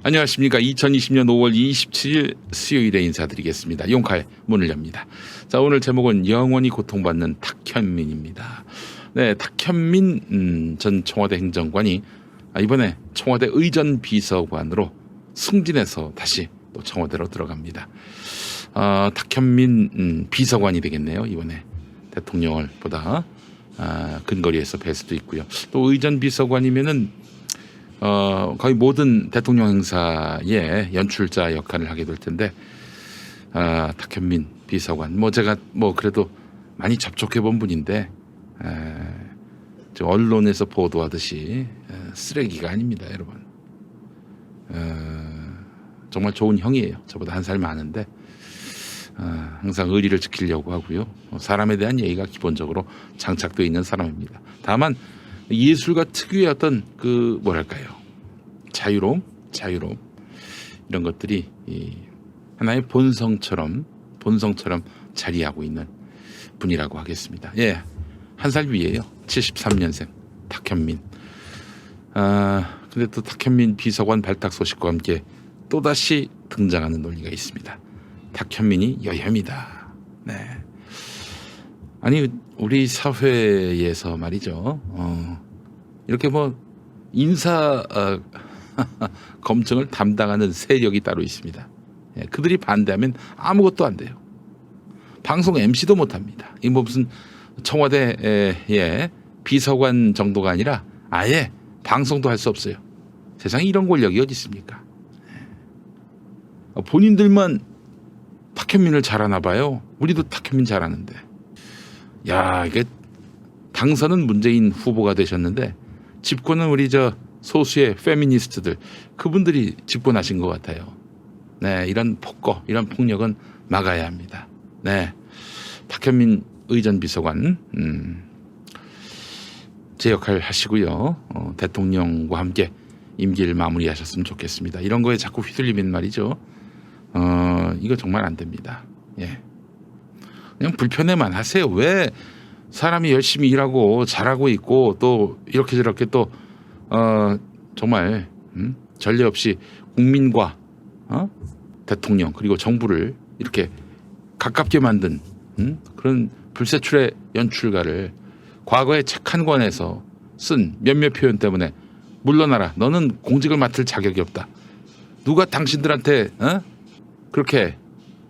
안녕하십니까. 2020년 5월 27일 수요일에 인사드리겠습니다. 용칼 문을 엽니다. 자, 오늘 제목은 영원히 고통받는 탁현민입니다. 네, 탁현민 전 청와대 행정관이 이번에 청와대 의전 비서관으로 승진해서 다시 또 청와대로 들어갑니다. 탁현민 비서관이 되겠네요. 이번에 대통령을 보다 근거리에서 뵐 수도 있고요. 또 의전 비서관이면은 거의 모든 대통령 행사에 연출자 역할을 하게 될 텐데, 탁현민 비서관, 제가 그래도 많이 접촉해 본 분인데, 언론에서 보도하듯이 쓰레기가 아닙니다, 여러분. 정말 좋은 형이에요. 저보다 한 살 많은데, 항상 의리를 지키려고 하고요. 사람에 대한 예의가 기본적으로 장착되어 있는 사람입니다. 다만 예술가 특유의 어떤 자유로움 이런 것들이 하나의 본성처럼 자리하고 있는 분이라고 하겠습니다. 예, 한 살 위에요. 73년생 탁현민. 근데 또 탁현민 비서관 발탁 소식과 함께 또다시 등장하는 논리가 있습니다. 탁현민이 여혐이다. 네. 아니, 우리 사회에서 말이죠. 이렇게 인사 검증을 담당하는 세력이 따로 있습니다. 예, 그들이 반대하면 아무것도 안 돼요. 방송 MC도 못 합니다. 이 무슨 청와대의 비서관 정도가 아니라 아예 방송도 할 수 없어요. 세상에 이런 권력이 어디 있습니까? 본인들만 탁현민을 잘하나 봐요. 우리도 탁현민 잘하는데. 야, 이게 당선은 문재인 후보가 되셨는데 집권은 우리 소수의 페미니스트들, 그분들이 집권하신 것 같아요. 네, 이런 폭거, 이런 폭력은 막아야 합니다. 네, 탁현민 의전 비서관 제 역할 하시고요. 대통령과 함께 임기를 마무리하셨으면 좋겠습니다. 이런 거에 자꾸 휘둘리면 말이죠. 이거 정말 안 됩니다. 예. 그냥 불편해만 하세요. 왜 사람이 열심히 일하고 잘하고 있고 또 이렇게 저렇게 또 정말 전례 없이 국민과 대통령 그리고 정부를 이렇게 가깝게 만든 그런 불세출의 연출가를 과거에 책 한 권에서 쓴 몇몇 표현 때문에 물러나라. 너는 공직을 맡을 자격이 없다. 누가 당신들한테 그렇게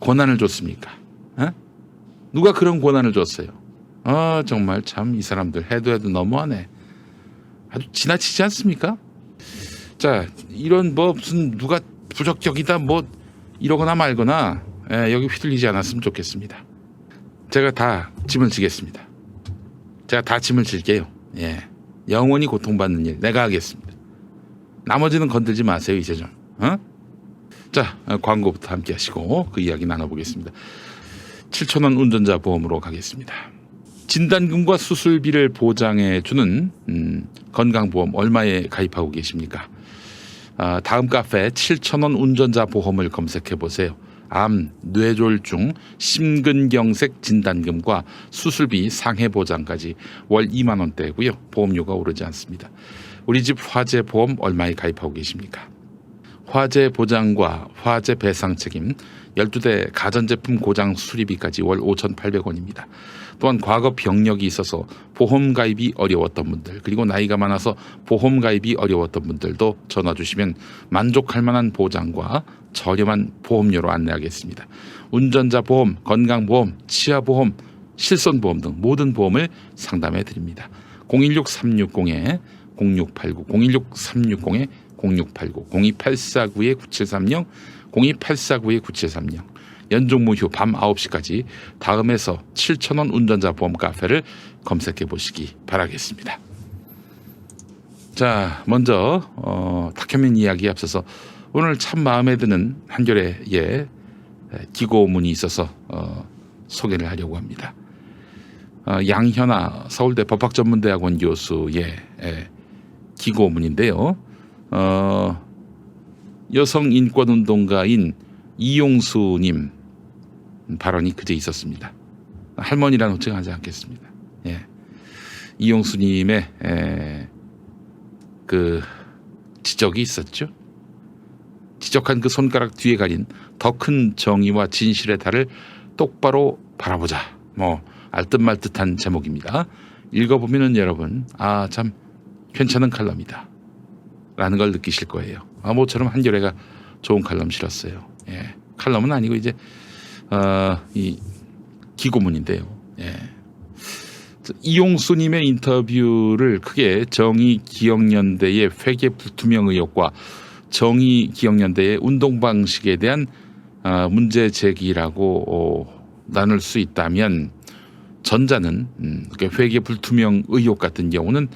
권한을 줬습니까? 누가 그런 권한을 줬어요? 정말 참 이 사람들 해도 너무하네. 아주 지나치지 않습니까? 자, 이런 무슨 누가 부적격이다 이러거나 말거나 여기 휘둘리지 않았으면 좋겠습니다. 제가 다 짐을 지겠습니다. 제가 다 짐을 질게요. 예, 영원히 고통받는 일 내가 하겠습니다. 나머지는 건들지 마세요, 이제 좀. 자, 광고부터 함께 하시고 그 이야기 나눠보겠습니다. 7,000원 운전자 보험으로 가겠습니다. 진단금과 수술비를 보장해주는 건강보험 얼마에 가입하고 계십니까? 다음 카페 7,000원 운전자 보험을 검색해보세요. 암, 뇌졸중, 심근경색 진단금과 수술비 상해 보장까지 월 2만 원대고요. 보험료가 오르지 않습니다. 우리 집 화재 보험 얼마에 가입하고 계십니까? 화재 보장과 화재 배상 책임, 12대 가전제품 고장 수리비까지 월 5,800원입니다. 또한 과거 병력이 있어서 보험 가입이 어려웠던 분들, 그리고 나이가 많아서 보험 가입이 어려웠던 분들도 전화 주시면 만족할 만한 보장과 저렴한 보험료로 안내하겠습니다. 운전자 보험, 건강보험, 치아보험, 실손보험 등 모든 보험을 상담해 드립니다. 016-360-0689, 016-360-0689, 02849-9730, 02849-9730. 연중무휴 밤 9시까지 다음에서 7,000원 운전자 보험 카페를 검색해 보시기 바라겠습니다. 자, 먼저 탁현민 이야기에 앞서서 오늘 참 마음에 드는 한겨레의 기고문이 있어서 소개를 하려고 합니다. 양현아 서울대 법학전문대학원 교수의 기고문인데요. 여성인권운동가인 이용수님 발언이 그제 있었습니다. 할머니라는 호칭하지 않겠습니다. 예. 이용수님의 그 지적이 있었죠. 지적한 그 손가락 뒤에 가린 더 큰 정의와 진실의 달을 똑바로 바라보자. 뭐 알듯말듯한 제목입니다. 읽어보면은 여러분 참 괜찮은 칼럼이다 라는 걸 느끼실 거예요. 모처럼 한겨레가 좋은 칼럼 실었어요. 예. 칼럼은 아니고 이제 이 기고문인데요. 예. 이용수님의 인터뷰를 크게 정의기억연대의 회계 불투명 의혹과 정의기억연대의 운동 방식에 대한 문제 제기라고 나눌 수 있다면, 전자는 회계 불투명 의혹 같은 경우는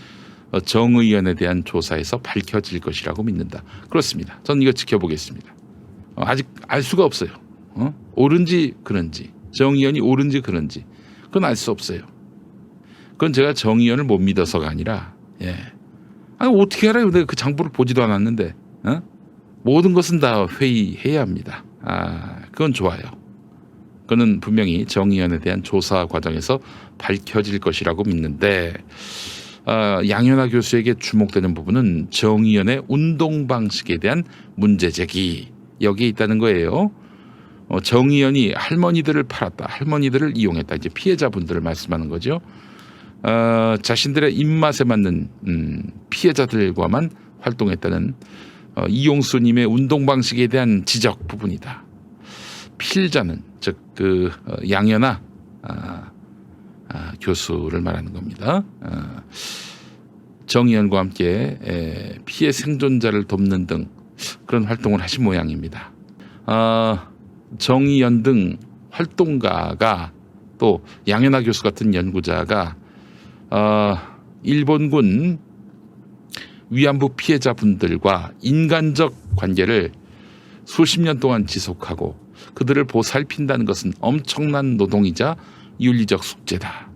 정의연에 대한 조사에서 밝혀질 것이라고 믿는다. 그렇습니다. 저는 이거 지켜보겠습니다. 아직 알 수가 없어요. 옳은지 그런지, 정의연이 옳은지 그런지 그건 알 수 없어요. 그건 제가 정의연을 못 믿어서가 아니라, 어떻게 알아요? 내가 그 장부를 보지도 않았는데. 모든 것은 다 회의해야 합니다. 그건 좋아요. 그는 분명히 정의연에 대한 조사 과정에서 밝혀질 것이라고 믿는데, 양현아 교수에게 주목되는 부분은 정의연의 운동 방식에 대한 문제 제기, 여기에 있다는 거예요. 정의연이 할머니들을 팔았다, 할머니들을 이용했다, 이제 피해자분들을 말씀하는 거죠. 자신들의 입맛에 맞는 피해자들과만 활동했다는 이용수님의 운동 방식에 대한 지적 부분이다. 필자는 즉 그 양현아 교수를 말하는 겁니다. 정의연과 함께 피해 생존자를 돕는 등 그런 활동을 하신 모양입니다. 정의연 등 활동가가, 또 양현아 교수 같은 연구자가 일본군 위안부 피해자분들과 인간적 관계를 수십 년 동안 지속하고 그들을 보살핀다는 것은 엄청난 노동이자 윤리적 숙제다.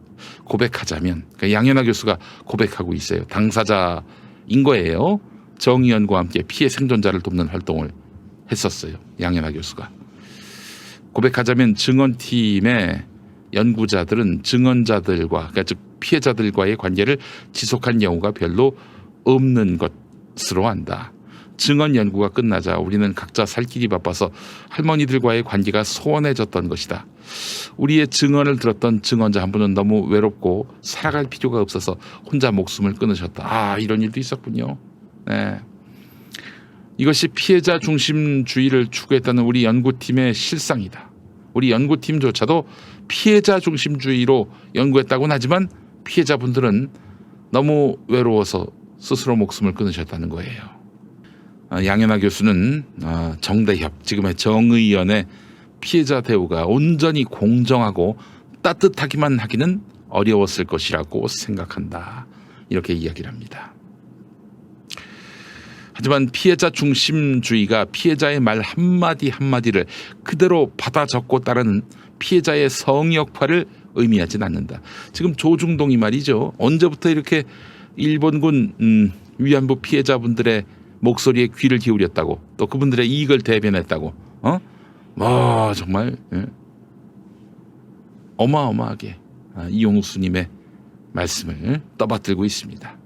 고백하자면, 그러니까 양현아 교수가 고백하고 있어요. 당사자인 거예요. 정의연과 함께 피해 생존자를 돕는 활동을 했었어요. 양현아 교수가. 고백하자면 증언팀의 연구자들은 증언자들과, 그러니까 즉 피해자들과의 관계를 지속한 경우가 별로 없는 것으로 한다. 증언 연구가 끝나자 우리는 각자 살 길이 바빠서 할머니들과의 관계가 소원해졌던 것이다. 우리의 증언을 들었던 증언자 한 분은 너무 외롭고 살아갈 필요가 없어서 혼자 목숨을 끊으셨다. 이런 일도 있었군요. 네. 이것이 피해자 중심주의를 추구했다는 우리 연구팀의 실상이다. 우리 연구팀조차도 피해자 중심주의로 연구했다고는 하지만 피해자분들은 너무 외로워서 스스로 목숨을 끊으셨다는 거예요. 양현아 교수는 정대협, 지금의 정의연의 피해자 대우가 온전히 공정하고 따뜻하기만 하기는 어려웠을 것이라고 생각한다. 이렇게 이야기를 합니다. 하지만 피해자 중심주의가 피해자의 말 한마디 한마디를 그대로 받아 적고 따르는 피해자의 성역화를 의미하진 않는다. 지금 조중동이 말이죠. 언제부터 이렇게 일본군 위안부 피해자분들의 목소리에 귀를 기울였다고, 또 그분들의 이익을 대변했다고, 정말 어마어마하게 이용수님의 말씀을 떠받들고 있습니다.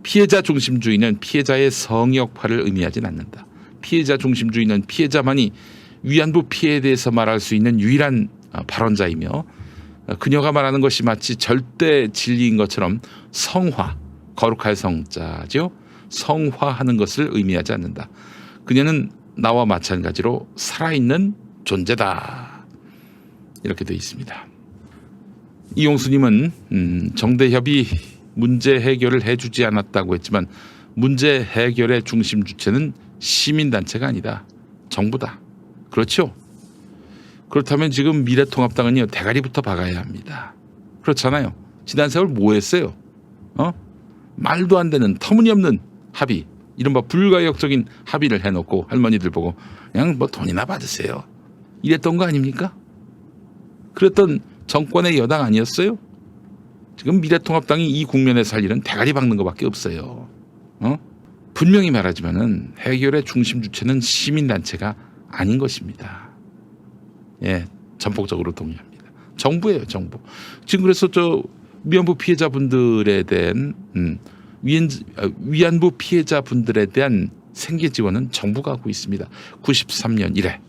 피해자 중심주의는 피해자의 성역화를 의미하진 않는다. 피해자 중심주의는 피해자만이 위안부 피해에 대해서 말할 수 있는 유일한 발언자이며, 그녀가 말하는 것이 마치 절대 진리인 것처럼 성화, 거룩할 성자죠. 성화하는 것을 의미하지 않는다. 그녀는 나와 마찬가지로 살아있는 존재다. 이렇게 되어 있습니다. 이용수님은 정대협이 문제 해결을 해주지 않았다고 했지만, 문제 해결의 중심 주체는 시민단체가 아니다. 정부다. 그렇죠? 그렇다면 지금 미래통합당은요, 대가리부터 박아야 합니다. 그렇잖아요. 지난 세월 뭐 했어요? 말도 안 되는 터무니없는 합의, 이른바 불가역적인 합의를 해놓고 할머니들 보고 그냥 돈이나 받으세요, 이랬던 거 아닙니까? 그랬던 정권의 여당 아니었어요? 지금 미래통합당이 이 국면에서 할 일은 대가리 박는 것밖에 없어요. 분명히 말하지만은 해결의 중심 주체는 시민단체가 아닌 것입니다. 전폭적으로 동의합니다. 정부예요, 정부. 지금 그래서 위안부 피해자분들에 대한 위안부 피해자분들에 대한 생계 지원은 정부가 하고 있습니다. 93년 이래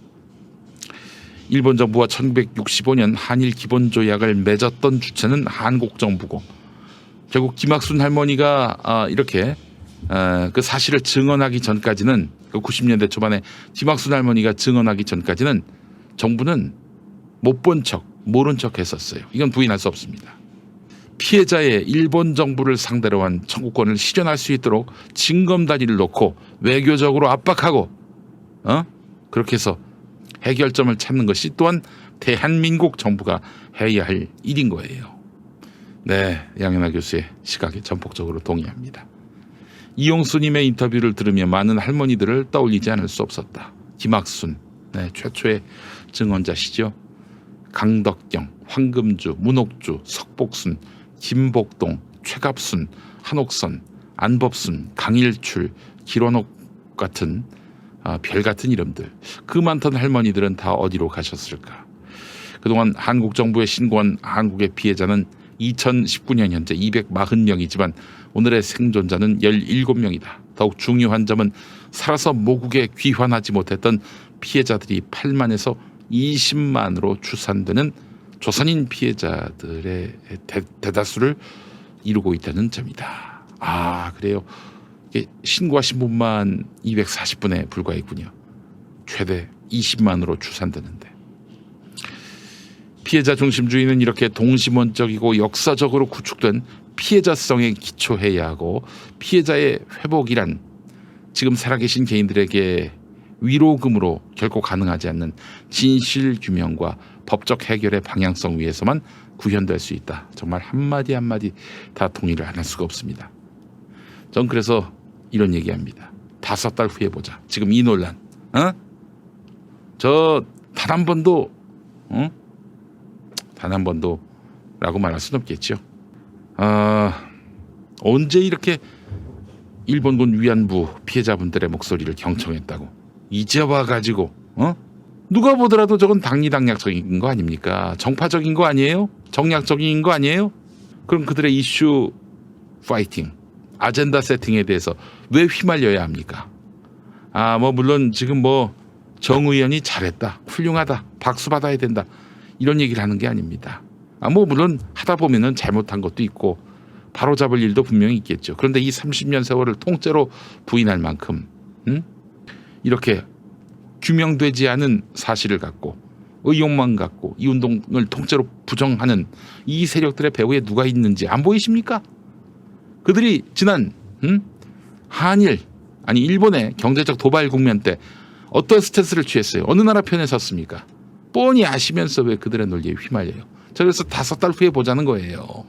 일본 정부와 1965년 한일 기본조약을 맺었던 주체는 한국 정부고, 결국 김학순 할머니가 이렇게 그 사실을 증언하기 전까지는, 그 90년대 초반에 김학순 할머니가 증언하기 전까지는 정부는 못 본 척, 모른 척 했었어요. 이건 부인할 수 없습니다. 피해자의 일본 정부를 상대로 한 청구권을 실현할 수 있도록 징검다리를 놓고 외교적으로 압박하고 그렇게 해서 해결점을 찾는 것이 또한 대한민국 정부가 해야 할 일인 거예요. 네, 양현아 교수의 시각에 전폭적으로 동의합니다. 이용수님의 인터뷰를 들으며 많은 할머니들을 떠올리지 않을 수 없었다. 김학순, 네, 최초의 증언자시죠. 강덕경, 황금주, 문옥주, 석복순, 김복동, 최갑순, 한옥선, 안법순, 강일출, 길원옥 같은 별 같은 이름들. 그 많던 할머니들은 다 어디로 가셨을까? 그동안 한국 정부에 신고한 한국의 피해자는 2019년 현재 240명이지만 오늘의 생존자는 17명이다. 더욱 중요한 점은 살아서 모국에 귀환하지 못했던 피해자들이 8만에서 20만으로 추산되는 조선인 피해자들의 대다수를 이루고 있다는 점이다. 그래요. 이게 신고하신 분만 240분에 불과했군요. 최대 20만으로 추산되는데. 피해자 중심주의는 이렇게 동시원적이고 역사적으로 구축된 피해자성에 기초해야 하고, 피해자의 회복이란 지금 살아계신 개인들에게 위로금으로 결코 가능하지 않는 진실규명과 법적 해결의 방향성 위에서만 구현될 수 있다. 정말 한마디 한마디 다 동의를 안 할 수가 없습니다. 전 그래서 이런 얘기합니다. 5달 후에 보자. 지금 이 논란, 저 단 한 번도, 단 한 번도 라고 말할 수는 없겠죠. 언제 이렇게 일본군 위안부 피해자분들의 목소리를 경청했다고 이제 와가지고 누가 보더라도 저건 당리당략적인 거 아닙니까? 정파적인 거 아니에요? 정략적인 거 아니에요? 그럼 그들의 이슈 파이팅, 아젠다 세팅에 대해서 왜 휘말려야 합니까? 물론 지금 정 의원이 잘했다, 훌륭하다, 박수 받아야 된다, 이런 얘기를 하는 게 아닙니다. 물론 하다 보면은 잘못한 것도 있고 바로잡을 일도 분명히 있겠죠. 그런데 이 30년 세월을 통째로 부인할 만큼 이렇게 규명되지 않은 사실을 갖고 의혹만 갖고 이 운동을 통째로 부정하는 이 세력들의 배후에 누가 있는지 안 보이십니까? 그들이 지난 한일, 일본의 경제적 도발 국면 때 어떤 스탠스를 취했어요? 어느 나라 편에 섰습니까? 뻔히 아시면서 왜 그들의 논리에 휘말려요? 그래서 5달 후에 보자는 거예요.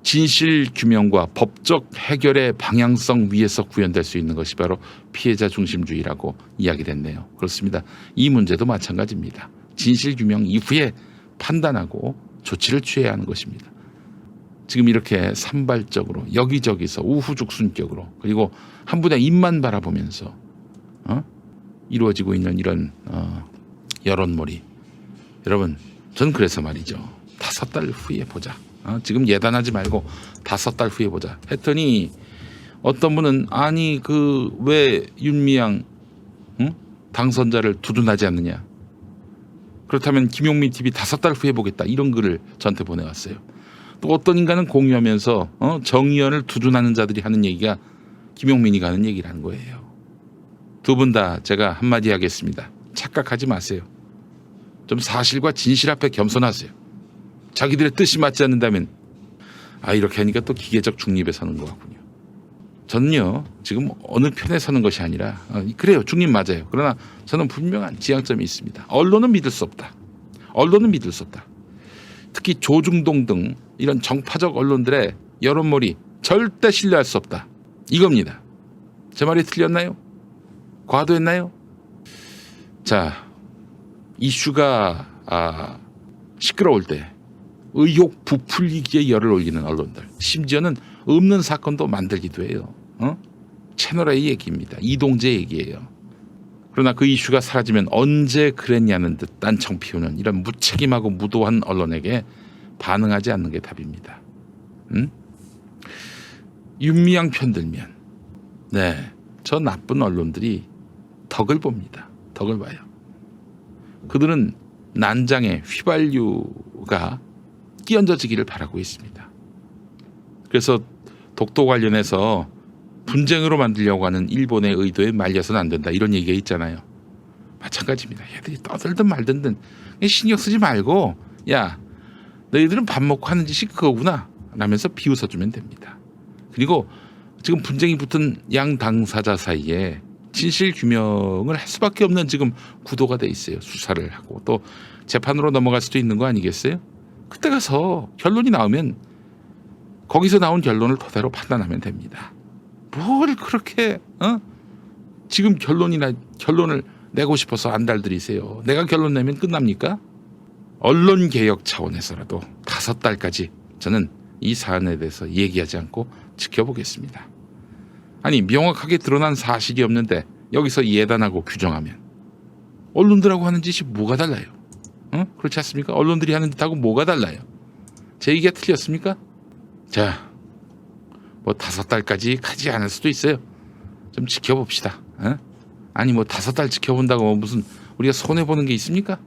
진실 규명과 법적 해결의 방향성 위에서 구현될 수 있는 것이 바로 피해자 중심주의라고 이야기됐네요. 그렇습니다. 이 문제도 마찬가지입니다. 진실 규명 이후에 판단하고 조치를 취해야 하는 것입니다. 지금 이렇게 산발적으로 여기저기서 우후죽순격으로, 그리고 한 분의 입만 바라보면서 이루어지고 있는 이런 여론몰이. 여러분, 전 그래서 말이죠. 5달 후에 보자. 지금 예단하지 말고 5달 후에 보자 했더니 어떤 분은 왜 윤미향 당선자를 두둔하지 않느냐, 그렇다면 김용민 TV 5달 후에 보겠다, 이런 글을 저한테 보내왔어요. 또 어떤 인간은 공유하면서 정의연을 두둔하는 자들이 하는 얘기가 김용민이 가는 얘기라는 거예요. 두 분 다 제가 한마디 하겠습니다. 착각하지 마세요. 좀 사실과 진실 앞에 겸손하세요. 자기들의 뜻이 맞지 않는다면 이렇게 하니까 또 기계적 중립에 서는 것 같군요. 저는요, 지금 어느 편에 서는 것이 아니라 그래요, 중립 맞아요. 그러나 저는 분명한 지향점이 있습니다. 언론은 믿을 수 없다. 언론은 믿을 수 없다. 특히 조중동 등 이런 정파적 언론들의 여론몰이 절대 신뢰할 수 없다. 이겁니다. 제 말이 틀렸나요? 과도했나요? 자, 이슈가 시끄러울 때 의혹 부풀리기에 열을 올리는 언론들, 심지어는 없는 사건도 만들기도 해요. 채널A 얘기입니다. 이동재 얘기예요. 그러나 그 이슈가 사라지면 언제 그랬냐는 듯 딴청 피우는 이런 무책임하고 무도한 언론에게 반응하지 않는 게 답입니다. 윤미향 편들면 저 나쁜 언론들이 덕을 봅니다. 덕을 봐요. 그들은 난장에 휘발유가 끼얹어지기를 바라고 있습니다. 그래서 독도 관련해서 분쟁으로 만들려고 하는 일본의 의도에 말려서는 안 된다, 이런 얘기가 있잖아요. 마찬가지입니다. 얘들이 떠들든 말든 신경 쓰지 말고, 야, 너희들은 밥 먹고 하는 짓이 그거구나 라면서 비웃어주면 됩니다. 그리고 지금 분쟁이 붙은 양 당사자 사이에 진실 규명을 할 수밖에 없는 지금 구도가 돼 있어요. 수사를 하고 또 재판으로 넘어갈 수도 있는 거 아니겠어요? 그때 가서 결론이 나오면 거기서 나온 결론을 토대로 판단하면 됩니다. 뭘 그렇게 지금 결론을 내고 싶어서 안달들이세요. 내가 결론 내면 끝납니까? 언론 개혁 차원에서라도 5달까지 저는 이 사안에 대해서 얘기하지 않고 지켜보겠습니다. 아니, 명확하게 드러난 사실이 없는데 여기서 예단하고 규정하면 언론들하고 하는 짓이 뭐가 달라요? 그렇지 않습니까? 언론들이 하는 짓하고 뭐가 달라요? 제 얘기가 틀렸습니까? 자, 뭐 5달까지 가지 않을 수도 있어요. 좀 지켜봅시다. 아니, 뭐 5달 지켜본다고 무슨 우리가 손해보는 게 있습니까?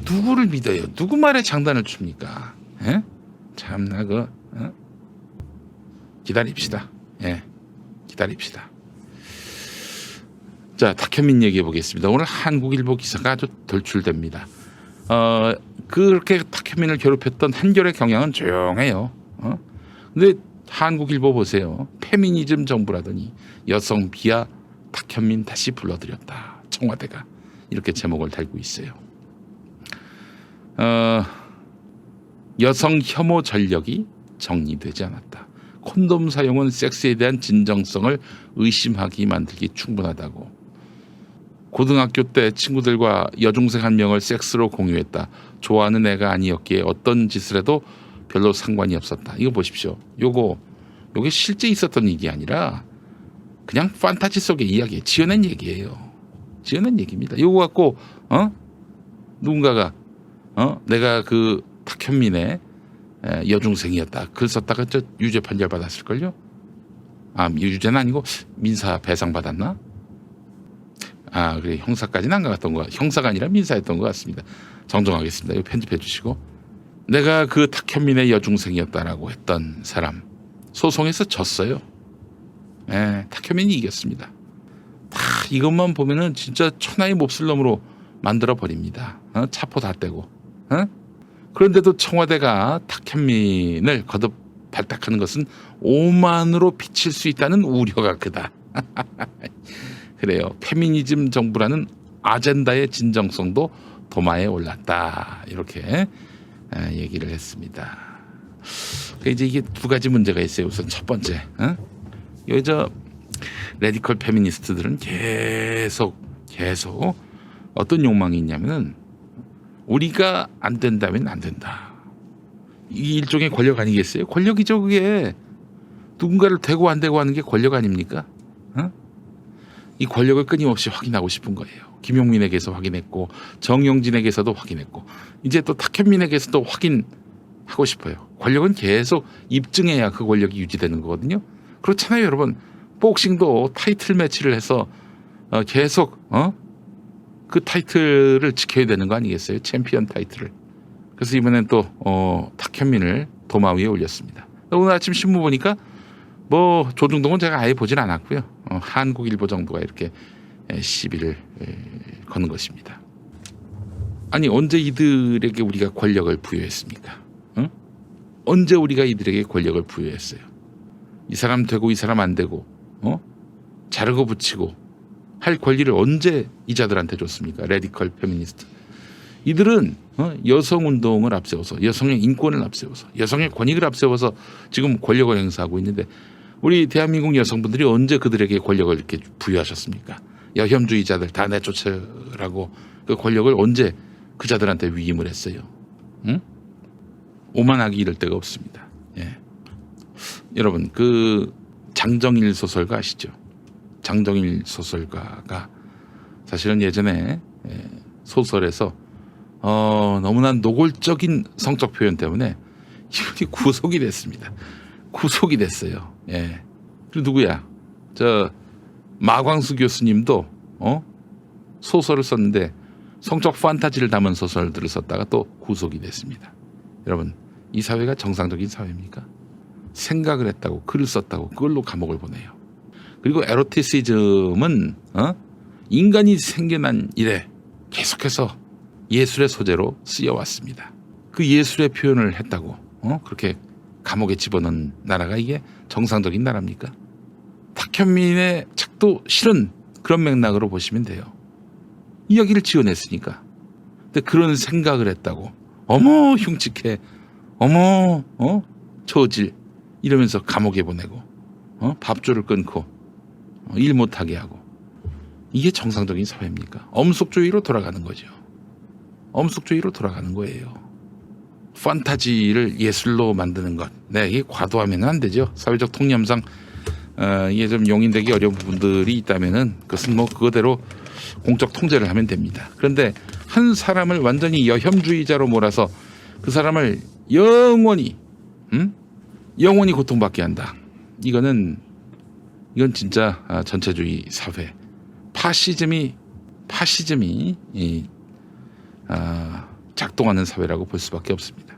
누구를 믿어요? 누구 말에 장단을 춥니까? 참나 기다립시다. 기다립시다. 자, 탁현민 얘기해 보겠습니다. 오늘 한국일보 기사가 아주 돌출됩니다. 그렇게 탁현민을 괴롭혔던 한겨레 경향은 조용해요. 근데 한국일보 보세요. 페미니즘 정부라더니 여성 비하 탁현민 다시 불러들였다. 청와대가 이렇게 제목을 달고 있어요. 여성 혐오 전력이 정리되지 않았다. 콘돔 사용은 섹스에 대한 진정성을 의심하게 만들기 충분하다고. 고등학교 때 친구들과 여중생 한 명을 섹스로 공유했다. 좋아하는 애가 아니었기에 어떤 짓을 해도 별로 상관이 없었다. 이거 보십시오. 요게 실제 있었던 일이 아니라 그냥 판타지 속의 이야기, 지어낸 얘기예요. 지어낸 얘기입니다. 요거 갖고 누군가가 내가 그 탁현민의 여중생이었다 글 썼다가 저 유죄 판결 받았을걸요? 유죄는 아니고 민사 배상 받았나? 그래, 형사까지는 안 갔던 거, 형사가 아니라 민사였던 것 같습니다. 정정하겠습니다. 이거 편집해 주시고. 내가 그 탁현민의 여중생이었다라고 했던 사람 소송에서 졌어요. 탁현민이 이겼습니다. 이것만 보면은 진짜 천하의 몹쓸 놈으로 만들어 버립니다. 차포 다 떼고. 그런데도 청와대가 탁현민을 거듭 발탁하는 것은 오만으로 비칠 수 있다는 우려가 크다. 그래요. 페미니즘 정부라는 아젠다의 진정성도 도마에 올랐다. 이렇게 얘기를 했습니다. 이제 이게 두 가지 문제가 있어요. 우선 첫 번째, 여기 저 레디컬 페미니스트들은 계속 어떤 욕망이 있냐면은 우리가 안 된다면 안 된다. 이 일종의 권력 아니겠어요? 권력이죠, 그게. 누군가를 대고 안 대고 하는 게 권력 아닙니까? 이 권력을 끊임없이 확인하고 싶은 거예요. 김용민에게서 확인했고 정영진에게서도 확인했고 이제 또 탁현민에게서도 확인하고 싶어요. 권력은 계속 입증해야 그 권력이 유지되는 거거든요. 그렇잖아요, 여러분. 복싱도 타이틀 매치를 해서 계속 그 타이틀을 지켜야 되는 거 아니겠어요? 챔피언 타이틀을. 그래서 이번엔 또 탁현민을 도마 위에 올렸습니다. 오늘 아침 신문 보니까 뭐 조중동은 제가 아예 보진 않았고요. 한국일보 정도가 이렇게 시비를 거는 것입니다. 아니, 언제 이들에게 우리가 권력을 부여했습니까? 언제 우리가 이들에게 권력을 부여했어요? 이 사람 되고 이 사람 안 되고 자르고 붙이고 할 권리를 언제 이자들한테 줬습니까? 레디컬 페미니스트. 이들은 여성운동을 앞세워서 여성의 인권을 앞세워서 여성의 권익을 앞세워서 지금 권력을 행사하고 있는데 우리 대한민국 여성분들이 언제 그들에게 권력을 이렇게 부여하셨습니까? 여혐주의자들 다 내쫓으라고 그 권력을 언제 그 자들한테 위임을 했어요? 오만하기 이를 데가 없습니다. 여러분, 그 장정일 소설가 아시죠? 장정일 소설가가 사실은 예전에 소설에서 너무나 노골적인 성적 표현 때문에 이분이 구속이 됐습니다. 구속이 됐어요. 그리고 누구야? 저 마광수 교수님도 소설을 썼는데 성적 판타지를 담은 소설들을 썼다가 또 구속이 됐습니다. 여러분, 이 사회가 정상적인 사회입니까? 생각을 했다고 글을 썼다고 그걸로 감옥을 보내요. 그리고 에로티시즘은 인간이 생겨난 이래 계속해서 예술의 소재로 쓰여왔습니다. 그 예술의 표현을 했다고 그렇게 감옥에 집어넣은 나라가 이게 정상적인 나라입니까? 탁현민의 책도 실은 그런 맥락으로 보시면 돼요. 이야기를 지어냈으니까. 근데 그런 생각을 했다고 어머 흉측해, 어머 저질 이러면서 감옥에 보내고 밥줄을 끊고 일 못하게 하고, 이게 정상적인 사회입니까? 엄숙주의로 돌아가는 거죠. 엄숙주의로 돌아가는 거예요. 판타지를 예술로 만드는 것, 이게 과도하면 안 되죠. 사회적 통념상 이게 좀 용인되기 어려운 부분들이 있다면은 그것은 뭐 그거대로 공적 통제를 하면 됩니다. 그런데 한 사람을 완전히 여혐주의자로 몰아서 그 사람을 영원히 고통받게 한다. 이건 진짜 전체주의 사회, 파시즘이 작동하는 사회라고 볼 수밖에 없습니다.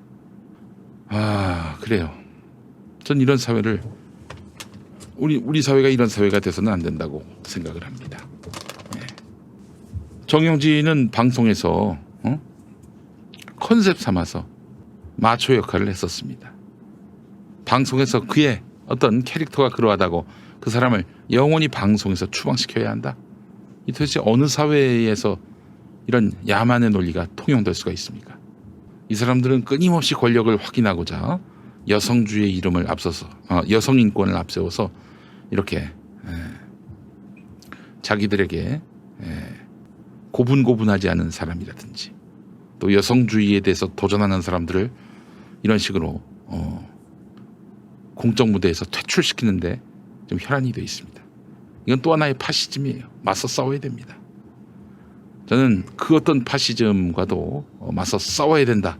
그래요. 전 이런 사회를 우리 사회가 이런 사회가 돼서는 안 된다고 생각을 합니다. 정영진은 방송에서 컨셉 삼아서 마초 역할을 했었습니다. 방송에서 그의 어떤 캐릭터가 그러하다고 그 사람을 영원히 방송에서 추방시켜야 한다? 이 도대체 어느 사회에서 이런 야만의 논리가 통용될 수가 있습니까? 이 사람들은 끊임없이 권력을 확인하고자 여성주의 이름을 앞서서 여성 인권을 앞세워서 이렇게 자기들에게 고분고분하지 않은 사람이라든지 또 여성주의에 대해서 도전하는 사람들을 이런 식으로 공적 무대에서 퇴출시키는데 좀 혈안이 되어 있습니다. 이건 또 하나의 파시즘이에요. 맞서 싸워야 됩니다. 저는 그 어떤 파시즘과도 맞서 싸워야 된다,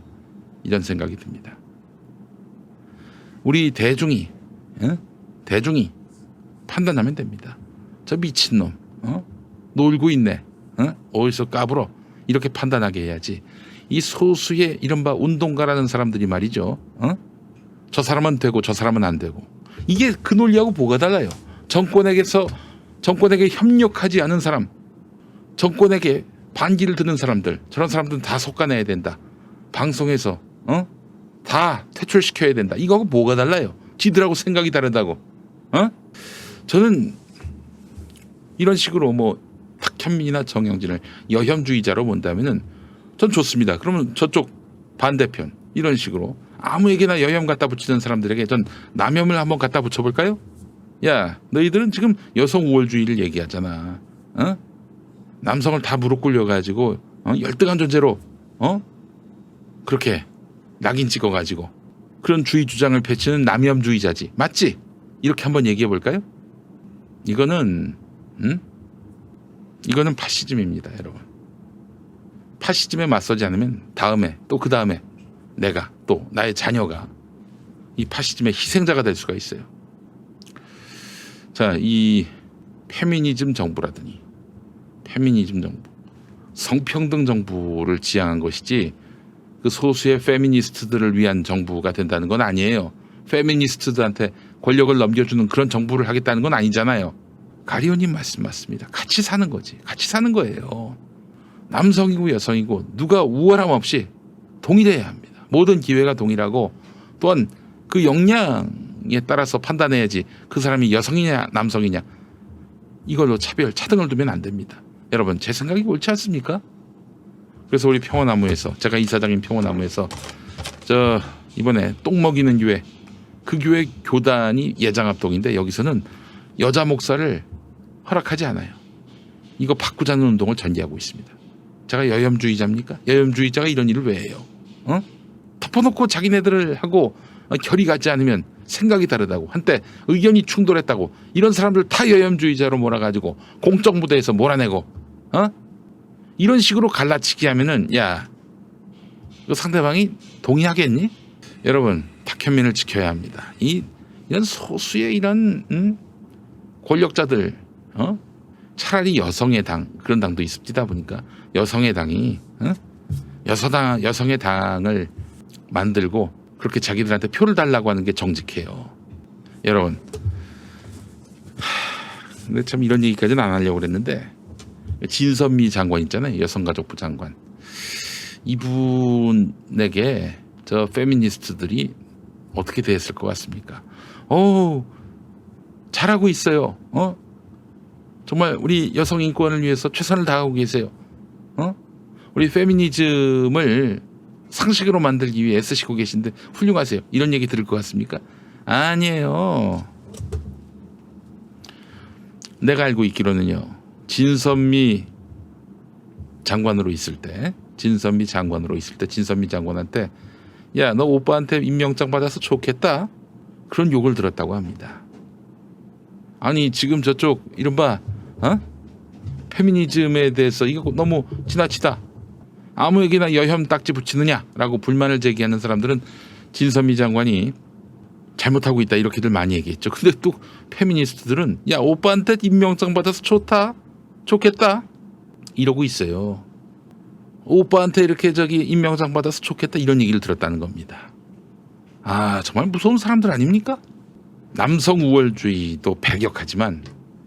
이런 생각이 듭니다. 우리 대중이 판단하면 됩니다. 저 미친놈 놀고 있네, 어디서 까불어, 이렇게 판단하게 해야지. 이 소수의 이른바 운동가라는 사람들이 말이죠, 저 사람은 되고 저 사람은 안 되고, 이게 그 논리하고 뭐가 달라요? 정권에게 협력하지 않은 사람, 정권에게 반기를 드는 사람들, 저런 사람들은 다 솎아내야 된다. 방송에서 다 퇴출시켜야 된다. 이거하고 뭐가 달라요? 지들하고 생각이 다르다고. 저는 이런 식으로 뭐 탁현민이나 정영진을 여혐주의자로 본다면은 전 좋습니다. 그러면 저쪽 반대편 이런 식으로 아무에게나 여혐 갖다 붙이는 사람들에게 전 남혐을 한번 갖다 붙여볼까요? 야, 너희들은 지금 여성 우월주의를 얘기하잖아. 남성을 다 무릎 꿇려가지고 열등한 존재로 그렇게 낙인 찍어가지고 그런 주의 주장을 펼치는 남혐주의자지, 맞지? 이렇게 한번 얘기해 볼까요? 이거는 파시즘입니다, 여러분. 파시즘에 맞서지 않으면 다음에 또 그 다음에 내가 또 나의 자녀가 이 파시즘의 희생자가 될 수가 있어요. 자, 이 페미니즘 정부라더니 페미니즘 정부, 성평등 정부를 지향한 것이지 그 소수의 페미니스트들을 위한 정부가 된다는 건 아니에요. 페미니스트들한테 권력을 넘겨주는 그런 정부를 하겠다는 건 아니잖아요. 가리오님 말씀 맞습니다. 같이 사는 거지. 같이 사는 거예요. 남성이고 여성이고 누가 우월함 없이 동일해야 합니다. 모든 기회가 동일하고 또한 그 역량에 따라서 판단해야지 그 사람이 여성이냐 남성이냐 이걸로 차등을 두면 안 됩니다. 여러분, 제 생각이 옳지 않습니까? 그래서 우리 평화나무에서, 제가 이사장인 평화나무에서 이번에 똥 먹이는 교회, 그 교회 교단이 예장합동인데 여기서는 여자 목사를 허락하지 않아요. 이거 바꾸자는 운동을 전개하고 있습니다. 제가 여혐주의자입니까? 여혐주의자가 이런 일을 왜 해요? 덮어놓고 자기네들을 하고 결이 같지 않으면 생각이 다르다고, 한때 의견이 충돌했다고, 이런 사람들 다 여혐주의자로 몰아가지고 공적 무대에서 몰아내고 이런 식으로 갈라치기 하면은 야, 이거 상대방이 동의하겠니? 여러분, 탁현민을 지켜야 합니다. 이런 소수의 이런 권력자들, 차라리 여성의 당 그런 당도 있습니다 보니까 여성의 당이 여성의 당을 만들고 그렇게 자기들한테 표를 달라고 하는 게 정직해요. 여러분, 근데 참 이런 얘기까지는 안 하려고 그랬는데 진선미 장관 있잖아요. 여성가족부 장관. 이분에게 저 페미니스트들이 어떻게 대했을 것 같습니까? 잘하고 있어요. 정말 우리 여성 인권을 위해서 최선을 다하고 계세요. 우리 페미니즘을 상식으로 만들기 위해 애쓰시고 계신데 훌륭하세요. 이런 얘기 들을 것 같습니까? 아니에요. 내가 알고 있기로는요. 진선미 장관으로 있을 때 진선미 장관한테 야, 너 오빠한테 임명장 받아서 좋겠다. 그런 욕을 들었다고 합니다. 아니 지금 저쪽 이른바 페미니즘에 대해서 이거 너무 지나치다. 아무에게나 여혐 딱지 붙이느냐라고 불만을 제기하는 사람들은 진선미 장관이 잘못하고 있다 이렇게들 많이 얘기했죠. 근데 또 페미니스트들은 야 오빠한테 임명장 받아서 좋겠다 이러고 있어요. 오빠한테 이렇게 임명장 받아서 좋겠다 이런 얘기를 들었다는 겁니다. 아 정말 무서운 사람들 아닙니까? 남성 우월주의도 배격하지만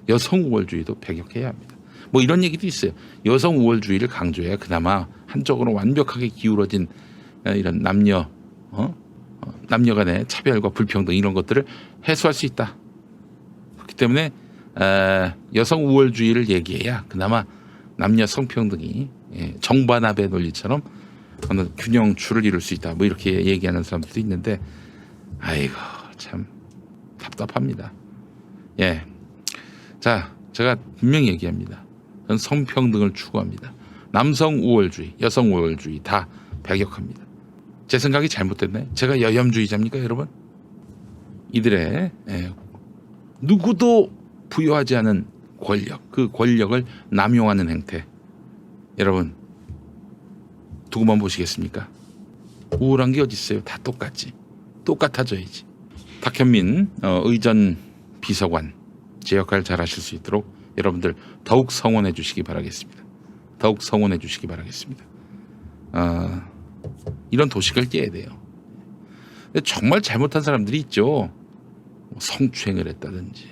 여성 우월주의도 배격해야 합니다. 뭐 이런 얘기도 있어요. 여성 우월주의를 강조해야 그나마 한쪽으로 완벽하게 기울어진 이런 남녀 간의 차별과 불평등 이런 것들을 해소할 수 있다. 그렇기 때문에 여성 우월주의를 얘기해야 그나마 남녀 성평등이 정반합의 논리처럼 어느 균형추를 이룰 수 있다. 뭐 이렇게 얘기하는 사람들도 있는데 아이고 참 답답합니다. 예, 자 제가 분명히 얘기합니다. 저는 성평등을 추구합니다. 남성 우월주의, 여성 우월주의 다 배격합니다. 제 생각이 잘못됐나요? 제가 여혐주의자입니까, 여러분? 이들의 누구도 부여하지 않은 권력, 그 권력을 남용하는 행태. 여러분 두고만 보시겠습니까? 우월한 게 어디 있어요? 다 똑같지. 똑같아져야지. 탁현민 의전 비서관 제 역할 잘 하실 수 있도록 여러분들 더욱 성원해 주시기 바라겠습니다. 더욱 성원해 주시기 바라겠습니다. 이런 도식을 깨야 돼요. 근데 정말 잘못한 사람들이 있죠. 성추행을 했다든지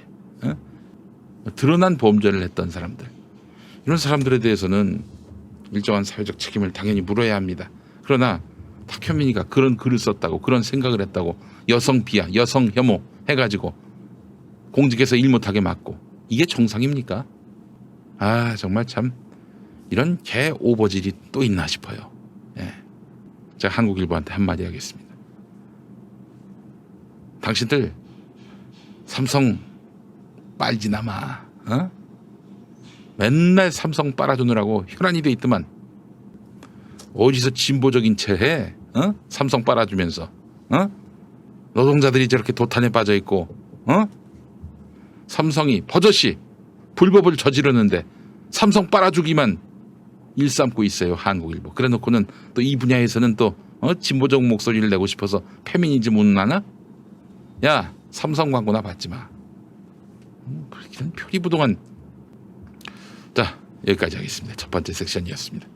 드러난 범죄를 했던 사람들. 이런 사람들에 대해서는 일정한 사회적 책임을 당연히 물어야 합니다. 그러나 탁현민이가 그런 글을 썼다고 그런 생각을 했다고 여성 비하, 여성 혐오 해가지고 공직에서 일 못하게 막고 이게 정상입니까? 아 정말 참 이런 개 오버질이 또 있나 싶어요. 예. 제가 한국일보한테 한마디 하겠습니다. 당신들 삼성 빨지나 마. 맨날 삼성 빨아주느라고 혈안이 돼 있더만 어디서 진보적인 채 해? 삼성 빨아주면서 노동자들이 저렇게 도탄에 빠져 있고 삼성이 버젓이 불법을 저지르는데 삼성 빨아주기만 일삼고 있어요. 한국일보. 그래 놓고는 또 이 분야에서는 또 진보적 목소리를 내고 싶어서 페미니즘 운운하나? 야 삼성 광고나 받지 마. 이런 표리부동한. 자 여기까지 하겠습니다. 첫 번째 섹션이었습니다.